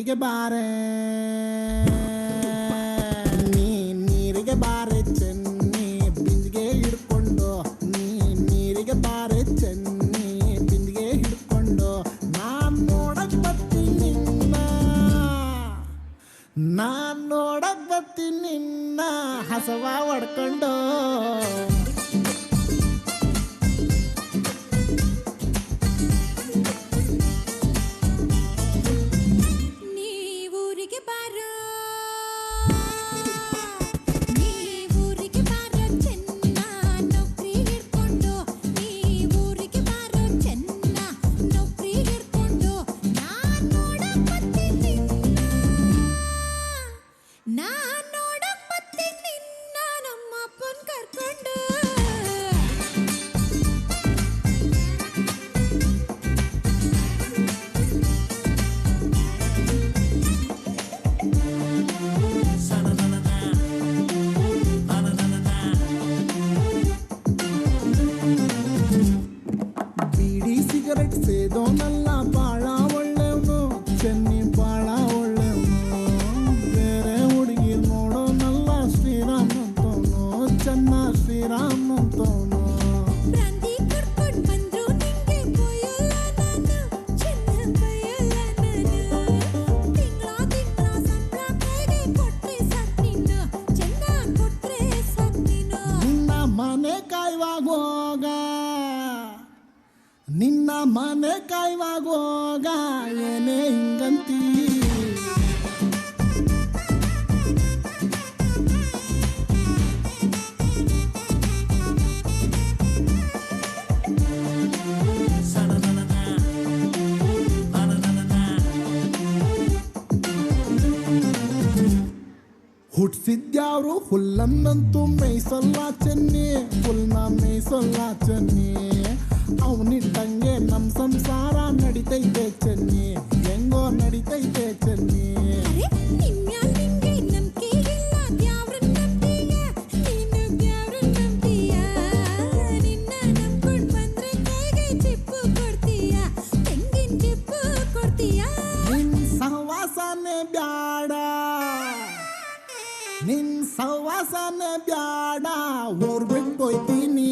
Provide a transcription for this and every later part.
ನೀರಿಗೆ ಬಾರೆ ನೀರಿಗೆ ಬಾರೆ ಚೆನ್ನಿ ಬಿಂದಿಗೆ ಹಿಡ್ಕೊಂಡು ನೀರಿಗೆ ಬಾರೆ ಚೆನ್ನಿ ಬಿಂದಿಗೆ ಹಿಡ್ಕೊಂಡು ನಾನ್ ನೋಡಕ್ ಬರ್ತೀನಿ ನಿನ್ನ ಹಸವ ಹೊಡ್ಕೊಂಡು ಸಿಗರೆಟ್ ಸೇದೋನಲ್ಲ ಬಾಳ ಒಳ್ಳೆವನು ಚೆನ್ನಿ ಬಾಳ ಒಳ್ಳೆವನು ಬೇರೆ ಹುಡುಗಿ ನೋಡೋನಲ್ಲ ಶ್ರೀರಾಮ್ ಅಂತವನು ಚೆನ್ನ ಶ್ರೀರಾಮ್ ಅಂತವನು ನಿನ್ನ ಮನೆ ಕಾಯುವಾಗೋಗ ಏನೇ ಹಿಂಗಂತೀ ಹುಟ್ಟಿಸಿದ್ಯಾವ್ರು ಹುಲ್ಲನ್ನಂತೂ ಮೇಯ್ಸಲ್ಲ ಚೆನ್ನಿ ಹುಲ್ನ ಮೇಯ್ಸಲ್ಲ ಚೆನ್ನಿ ಅವನಿಟ್ಟಂಗೆ ನಮ್ಮ ಸಂಸಾರ ನಡಿತೈತೆ ಚೆನ್ನಿ ಹೆಂಗೋ ನಡಿತೈತೆ ಚೆನ್ನಿ ನಿನ್ ಸಹವಾಸನೆ ಬ್ಯಾಡ ಊರ್ ಬಿಟ್ಟು ಹೋಯ್ತೀನಿ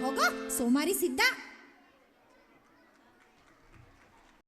ಹೋಗೋ ಸೋಮಾರಿ ಸಿದ್ಧ.